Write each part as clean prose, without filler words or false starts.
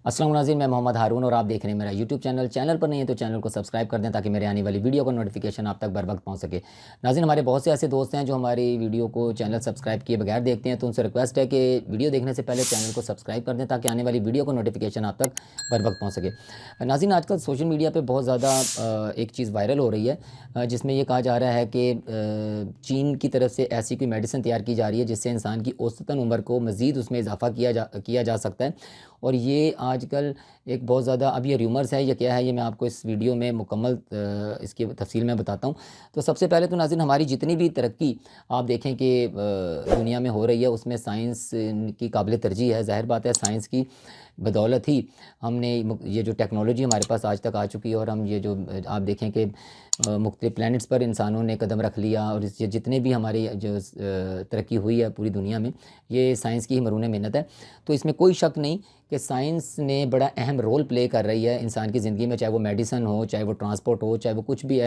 السلام علیکم ناظرین، میں محمد ہارون اور آپ دیکھ رہے ہیں میرا یوٹیوب چینل پر نہیں ہے تو چینل کو سبسکرائب کر دیں تاکہ میرے آنے والی ویڈیو کا نوٹیفیکیشن آپ تک بر وقت پہنچ سکے۔ ناظرین، ہمارے بہت سے ایسے دوست ہیں جو ہماری ویڈیو کو چینل سبسکرائب کیے بغیر دیکھتے ہیں، تو ان سے ریکویسٹ ہے کہ ویڈیو دیکھنے سے پہلے چینل کو سبسکرائب کر دیں تاکہ آنے والی ویڈیو کا نوٹیفیکیشن آپ تک بر وقت پہنچ سکے۔ ناظرین، آج کل سوشل میڈیا پہ بہت زیادہ ایک چیز وائرل ہو رہی ہے جس میں یہ کہا جا رہا ہے کہ چین کی طرف سے ایسی کوئی میڈیسن تیار کی جا رہی ہے جس سے انسان کی اوسطاً عمر کو مزید اس میں اضافہ کیا جا سکتا ہے، اور یہ آج کل ایک بہت زیادہ اب یہ ریومرز ہے یا کیا ہے، یہ میں آپ کو اس ویڈیو میں مکمل اس کی تفصیل میں بتاتا ہوں۔ تو سب سے پہلے تو ناظرین، ہماری جتنی بھی ترقی آپ دیکھیں کہ دنیا میں ہو رہی ہے اس میں سائنس کی قابل ترجیح ہے۔ ظاہر بات ہے سائنس کی بدولت ہی ہم نے یہ جو ٹیکنالوجی ہمارے پاس آج تک آ چکی ہے، اور ہم یہ جو آپ دیکھیں کہ مختلف پلینٹس پر انسانوں نے قدم رکھ لیا، اور یہ جتنے بھی ہماری جو ترقی ہوئی ہے پوری دنیا میں، یہ سائنس کی ہی مرہون منت ہے۔ تو اس میں کوئی شک نہیں کہ سائنس نے بڑا اہم رول پلے کر رہی ہے انسان کی زندگی میں، چاہے وہ میڈیسن ہو، چاہے وہ ٹرانسپورٹ ہو، چاہے وہ کچھ بھی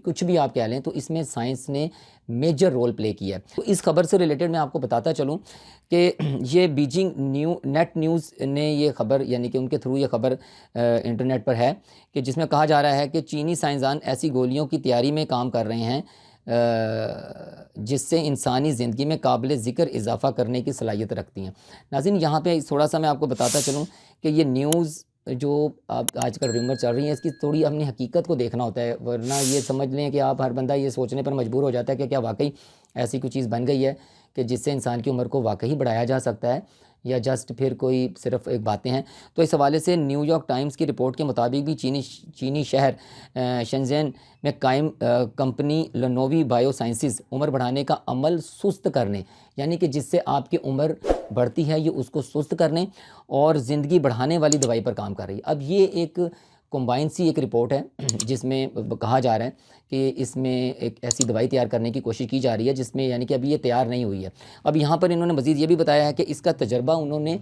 کچھ بھی آپ کہہ لیں، تو اس میں سائنس نے میجر رول پلے کیا ہے۔ تو اس خبر سے ریلیٹڈ میں آپ کو بتاتا چلوں کہ یہ بیجنگ نیٹ نیوز نے یہ خبر، یعنی کہ ان کے تھرو یہ خبر انٹرنیٹ پر ہے، کہ جس میں کہا جا رہا ہے کہ چینی سائنسدان ایسی گولیوں کی تیاری میں کام کر رہے ہیں جس سے انسانی زندگی میں قابل ذکر اضافہ کرنے کی صلاحیت رکھتی ہیں۔ ناظرین، یہاں پہ تھوڑا سا میں آپ کو بتاتا چلوں کہ یہ نیوز جو آج کل ریومر چل رہی ہیں، اس کی تھوڑی اپنی حقیقت کو دیکھنا ہوتا ہے، ورنہ یہ سمجھ لیں کہ آپ ہر بندہ یہ سوچنے پر مجبور ہو جاتا ہے کہ کیا واقعی ایسی کوئی چیز بن گئی ہے کہ جس سے انسان کی عمر کو واقعی بڑھایا جا سکتا ہے، یا جسٹ پھر کوئی صرف ایک باتیں ہیں۔ تو اس حوالے سے نیو یارک ٹائمز کی رپورٹ کے مطابق بھی چینی شہر شنزین میں قائم کمپنی لنووی بایو سائنسز عمر بڑھانے کا عمل سست کرنے، یعنی کہ جس سے آپ کی عمر بڑھتی ہے، یہ اس کو سست کرنے اور زندگی بڑھانے والی دوائی پر کام کر رہی ہے۔ اب یہ ایک کمبائن سی ایک رپورٹ ہے جس میں کہا جا رہا ہے کہ اس میں ایک ایسی دوائی تیار کرنے کی کوشش کی جا رہی ہے جس میں، یعنی کہ ابھی یہ تیار نہیں ہوئی ہے۔ اب یہاں پر انہوں نے مزید یہ بھی بتایا ہے کہ اس کا تجربہ انہوں نے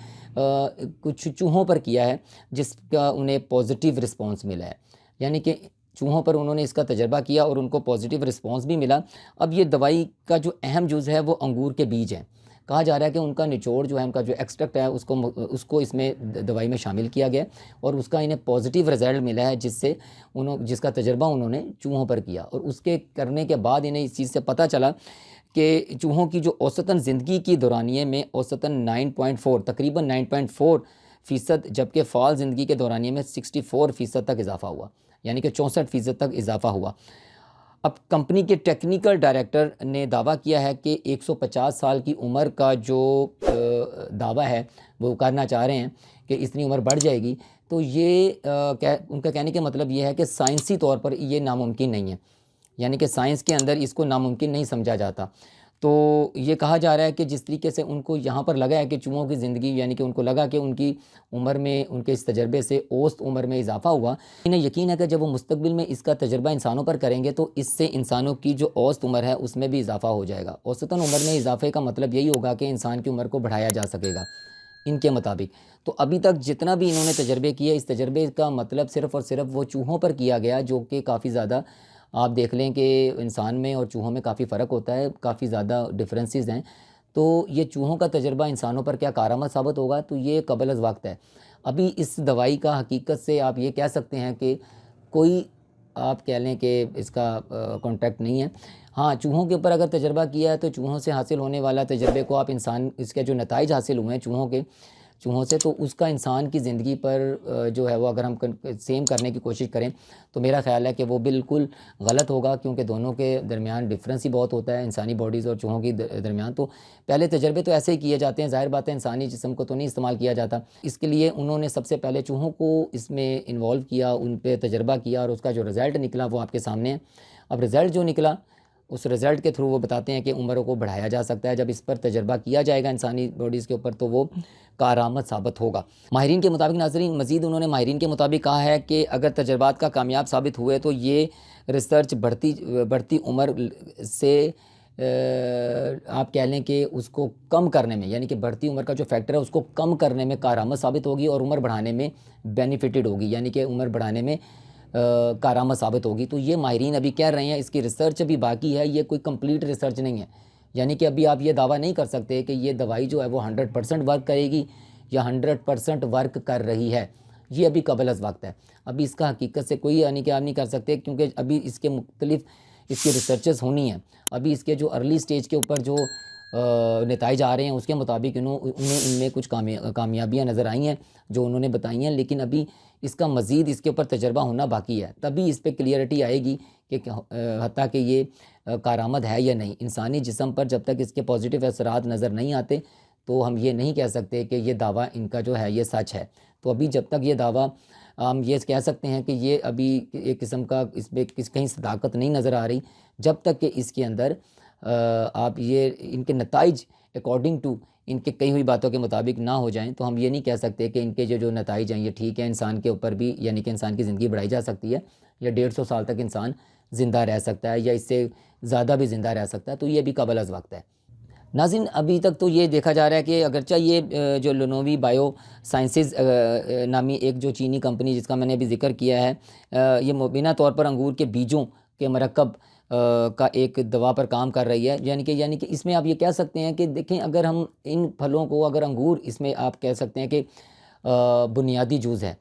کچھ چوہوں پر کیا ہے جس کا انہیں پازیٹیو رسپانس ملا ہے، یعنی کہ چوہوں پر انہوں نے اس کا تجربہ کیا اور ان کو پازیٹیو رسپانس بھی ملا۔ اب یہ دوائی کا جو اہم جز ہے وہ انگور کے بیج ہیں۔ کہا جا رہا ہے کہ ان کا نچوڑ جو ہے، ان کا جو ایکسٹریکٹ ہے، اس کو اس میں دوائی میں شامل کیا گیا اور اس کا انہیں پازیٹیو رزلٹ ملا ہے، جس کا تجربہ انہوں نے چوہوں پر کیا، اور اس کے کرنے کے بعد انہیں اس چیز سے پتہ چلا کہ چوہوں کی جو اوسطاً زندگی کی دورانیے میں اوسطاً 9.4 تقریباً 9.4%، جبکہ فعال زندگی کے دورانیے میں 64% تک اضافہ ہوا، یعنی کہ 64% تک اضافہ ہوا۔ اب کمپنی کے ٹیکنیکل ڈائریکٹر نے دعویٰ کیا ہے کہ 150 سال کی عمر کا جو دعویٰ ہے وہ کرنا چاہ رہے ہیں کہ اتنی عمر بڑھ جائے گی، تو یہ ان کا کہنے کا مطلب یہ ہے کہ سائنسی طور پر یہ ناممکن نہیں ہے، یعنی کہ سائنس کے اندر اس کو ناممکن نہیں سمجھا جاتا۔ تو یہ کہا جا رہا ہے کہ جس طریقے سے ان کو یہاں پر لگا ہے کہ چوہوں کی زندگی، یعنی کہ ان کو لگا کہ ان کی عمر میں، ان کے اس تجربے سے اوسط عمر میں اضافہ ہوا، انہیں یقین ہے کہ جب وہ مستقبل میں اس کا تجربہ انسانوں پر کریں گے تو اس سے انسانوں کی جو اوسط عمر ہے اس میں بھی اضافہ ہو جائے گا۔ اوسطاً عمر میں اضافے کا مطلب یہی ہوگا کہ انسان کی عمر کو بڑھایا جا سکے گا ان کے مطابق۔ تو ابھی تک جتنا بھی انہوں نے تجربے کیے، اس تجربے کا مطلب صرف اور صرف وہ چوہوں پر کیا گیا، جو کہ کافی زیادہ آپ دیکھ لیں کہ انسان میں اور چوہوں میں کافی فرق ہوتا ہے، کافی زیادہ ڈفرینسز ہیں۔ تو یہ چوہوں کا تجربہ انسانوں پر کیا کارآمد ثابت ہوگا، تو یہ قبل از وقت ہے۔ ابھی اس دوائی کا حقیقت سے آپ یہ کہہ سکتے ہیں کہ کوئی، آپ کہہ لیں کہ اس کا کانٹیکٹ نہیں ہے۔ ہاں، چوہوں کے اوپر اگر تجربہ کیا ہے تو چوہوں سے حاصل ہونے والا تجربے کو آپ اس کے جو نتائج حاصل ہوئے ہیں چوہوں سے، تو اس کا انسان کی زندگی پر جو ہے وہ اگر ہم سیم کرنے کی کوشش کریں تو میرا خیال ہے کہ وہ بالکل غلط ہوگا، کیونکہ دونوں کے درمیان ڈفرینس ہی بہت ہوتا ہے، انسانی باڈیز اور چوہوں کی درمیان۔ تو پہلے تجربے تو ایسے ہی کیے جاتے ہیں، ظاہر بات ہے انسانی جسم کو تو نہیں استعمال کیا جاتا، اس کے لیے انہوں نے سب سے پہلے چوہوں کو اس میں انوالو کیا، ان پہ تجربہ کیا، اور اس کا جو رزلٹ نکلا وہ آپ کے سامنے ہے۔ اب رزلٹ جو نکلا، اس رزلٹ کے تھرو وہ بتاتے ہیں کہ عمروں کو بڑھایا جا سکتا ہے۔ جب اس پر تجربہ کیا جائے گا انسانی باڈیز کے اوپر تو وہ کارآمد ثابت ہوگا۔ ماہرین کے مطابق ناظرین، مزید انہوں نے ماہرین کے مطابق کہا ہے کہ اگر تجربات کا کامیاب ثابت ہوئے تو یہ ریسرچ بڑھتی عمر سے آپ کہہ لیں کہ اس کو کم کرنے میں، یعنی کہ بڑھتی عمر کا جو فیکٹر ہے اس کو کم کرنے میں کارآمد ثابت ہوگی، اور عمر بڑھانے میں بینیفٹڈ ہوگی، یعنی کہ عمر بڑھانے میں کارآمد ثابت ہوگی۔ تو یہ ماہرین ابھی کہہ رہے ہیں، اس کی ریسرچ ابھی باقی ہے، یہ کوئی کمپلیٹ ریسرچ نہیں ہے، یعنی کہ ابھی آپ یہ دعویٰ نہیں کر سکتے کہ یہ دوائی جو ہے وہ 100% ورک کرے گی یا 100% ورک کر رہی ہے، یہ ابھی قبل از وقت ہے. ابھی اس کا حقیقت سے کوئی یعنی کہ آپ نہیں کر سکتے، کیونکہ ابھی اس کے مختلف اس کی ریسرچز ہونی ہیں. ابھی اس کے جو ارلی سٹیج کے اوپر جو نتائج آ رہے ہیں اس کے مطابق انہیں ان میں کچھ کامیابیاں نظر آئی ہیں جو انہوں نے بتائی ہیں، لیکن ابھی اس کا مزید اس کے اوپر تجربہ ہونا باقی ہے. تبھی اس پہ کلیئرٹی آئے گی کہ حتیٰ کہ یہ کارآمد ہے یا نہیں. انسانی جسم پر جب تک اس کے پازیٹیو اثرات نظر نہیں آتے تو ہم یہ نہیں کہہ سکتے کہ یہ دعویٰ ان کا جو ہے یہ سچ ہے. تو ابھی جب تک یہ دعویٰ ہم یہ کہہ سکتے ہیں کہ یہ ابھی ایک قسم کا اس پہ کہیں صداقت نہیں نظر آ رہی، جب تک کہ اس کے اندر آپ یہ ان کے نتائج اکارڈنگ ٹو ان کے کئی ہوئی باتوں کے مطابق نہ ہو جائیں تو ہم یہ نہیں کہہ سکتے کہ ان کے جو نتائج ہیں یہ ٹھیک ہے. انسان کے اوپر بھی یعنی کہ انسان کی زندگی بڑھائی جا سکتی ہے، یا 150 سال تک انسان زندہ رہ سکتا ہے، یا اس سے زیادہ بھی زندہ رہ سکتا ہے. تو یہ بھی قبل از وقت ہے. ناظرین، ابھی تک تو یہ دیکھا جا رہا ہے کہ اگرچہ یہ جو لنووی بائیو سائنسز نامی ایک جو چینی کمپنی جس کا میں نے ابھی ذکر کیا ہے، یہ مبینہ طور پر انگور کے بیجوں کے مرکب کا ایک دوا پر کام کر رہی ہے. یعنی کہ اس میں آپ یہ کہہ سکتے ہیں کہ دیکھیں، اگر ہم ان پھلوں کو اگر انگور، اس میں آپ کہہ سکتے ہیں کہ بنیادی جوز ہے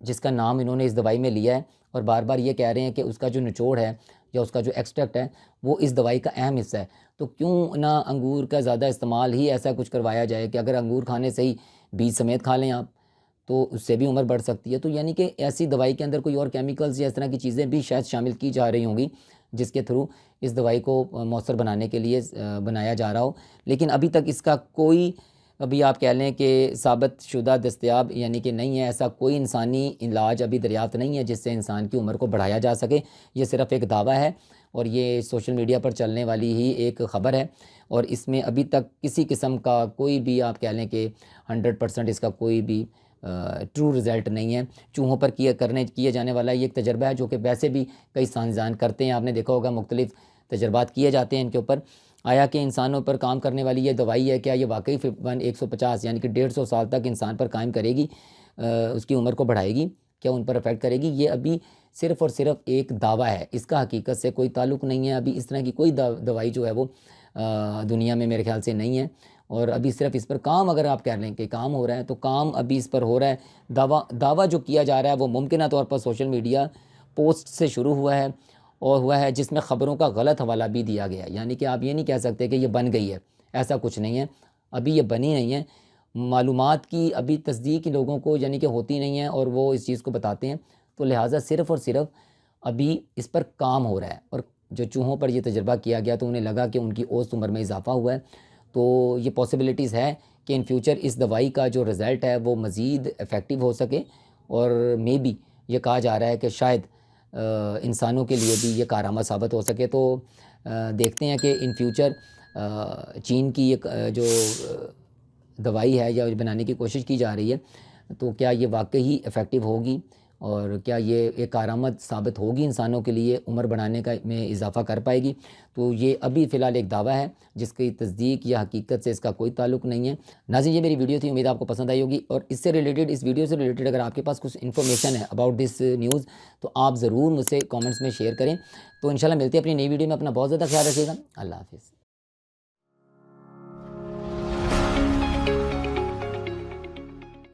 جس کا نام انہوں نے اس دوائی میں لیا ہے، اور بار بار یہ کہہ رہے ہیں کہ اس کا جو نچوڑ ہے یا اس کا جو ایکسٹریکٹ ہے وہ اس دوائی کا اہم حصہ ہے. تو کیوں نہ انگور کا زیادہ استعمال ہی ایسا کچھ کروایا جائے کہ اگر انگور کھانے سے ہی بیج سمیت کھا لیں آپ تو اس سے بھی عمر بڑھ سکتی ہے. تو یعنی کہ ایسی دوائی کے اندر کوئی اور کیمیکلز یا اس طرح کی چیزیں بھی شاید شامل کی جا رہی ہوں گی جس کے تھرو اس دوائی کو مؤثر بنانے کے لیے بنایا جا رہا ہو. لیکن ابھی تک اس کا کوئی، ابھی آپ کہہ لیں کہ ثابت شدہ دستیاب یعنی کہ نہیں ہے، ایسا کوئی انسانی علاج ابھی دریافت نہیں ہے جس سے انسان کی عمر کو بڑھایا جا سکے. یہ صرف ایک دعویٰ ہے اور یہ سوشل میڈیا پر چلنے والی ہی ایک خبر ہے، اور اس میں ابھی تک کسی قسم کا کوئی بھی آپ کہہ لیں کہ 100% اس کا کوئی بھی ٹرو رزلٹ نہیں ہے. چوہوں پر کیے جانے والا یہ ایک تجربہ ہے جو کہ ویسے بھی کئی سائنسدان کرتے ہیں. آپ نے دیکھا ہوگا مختلف تجربات کیے جاتے ہیں ان کے اوپر. آیا کہ انسانوں پر کام کرنے والی یہ دوائی ہے، کیا یہ واقعی 150 یعنی کہ 150 سال تک انسان پر قائم کرے گی، اس کی عمر کو بڑھائے گی، کیا ان پر افیکٹ کرے گی؟ یہ ابھی صرف اور صرف ایک دعویٰ ہے، اس کا حقیقت سے کوئی تعلق نہیں ہے. ابھی اس طرح کی کوئی دوائی جو ہے وہ دنیا میں میرے خیال سے نہیں ہے، اور ابھی صرف اس پر کام، اگر آپ کہہ لیں کہ کام ہو رہا ہے تو کام ابھی اس پر ہو رہا ہے. دعویٰ جو کیا جا رہا ہے وہ ممکنہ طور پر سوشل میڈیا پوسٹ سے شروع ہوا ہے جس میں خبروں کا غلط حوالہ بھی دیا گیا ہے. یعنی کہ آپ یہ نہیں کہہ سکتے کہ یہ بن گئی ہے، ایسا کچھ نہیں ہے. ابھی یہ بنی نہیں ہے، معلومات کی ابھی تصدیق لوگوں کو یعنی کہ ہوتی نہیں ہے اور وہ اس چیز کو بتاتے ہیں. تو لہٰذا صرف اور صرف ابھی اس پر کام ہو رہا ہے، اور جو چوہوں پر یہ تجربہ کیا گیا تو انہیں لگا کہ ان کی اوسط عمر میں اضافہ ہوا ہے. تو یہ پاسبلٹیز ہے کہ ان فیوچر اس دوائی کا جو رزلٹ ہے وہ مزید افیکٹو ہو سکے، اور مے بی یہ کہا جا رہا ہے کہ شاید انسانوں کے لیے بھی یہ کارآمد ثابت ہو سکے. تو دیکھتے ہیں کہ ان فیوچر چین کی ایک جو دوائی ہے یا بنانے کی کوشش کی جا رہی ہے تو کیا یہ واقعی افیکٹو ہوگی، اور کیا یہ ایک کارآمد ثابت ہوگی انسانوں کے لیے، عمر بڑھانے کا میں اضافہ کر پائے گی. تو یہ ابھی فی الحال ایک دعویٰ ہے جس کی تصدیق یا حقیقت سے اس کا کوئی تعلق نہیں ہے. ناظرین، یہ میری ویڈیو تھی، امید آپ کو پسند آئی ہوگی، اور اس ویڈیو سے ریلیٹڈ اگر آپ کے پاس کچھ انفارمیشن ہے اباؤٹ دس نیوز تو آپ ضرور مجھ سے کامنٹس میں شیئر کریں. تو انشاءاللہ ملتے ہیں اپنی نئی ویڈیو میں. اپنا بہت زیادہ خیال رکھیے گا. اللہ حافظ.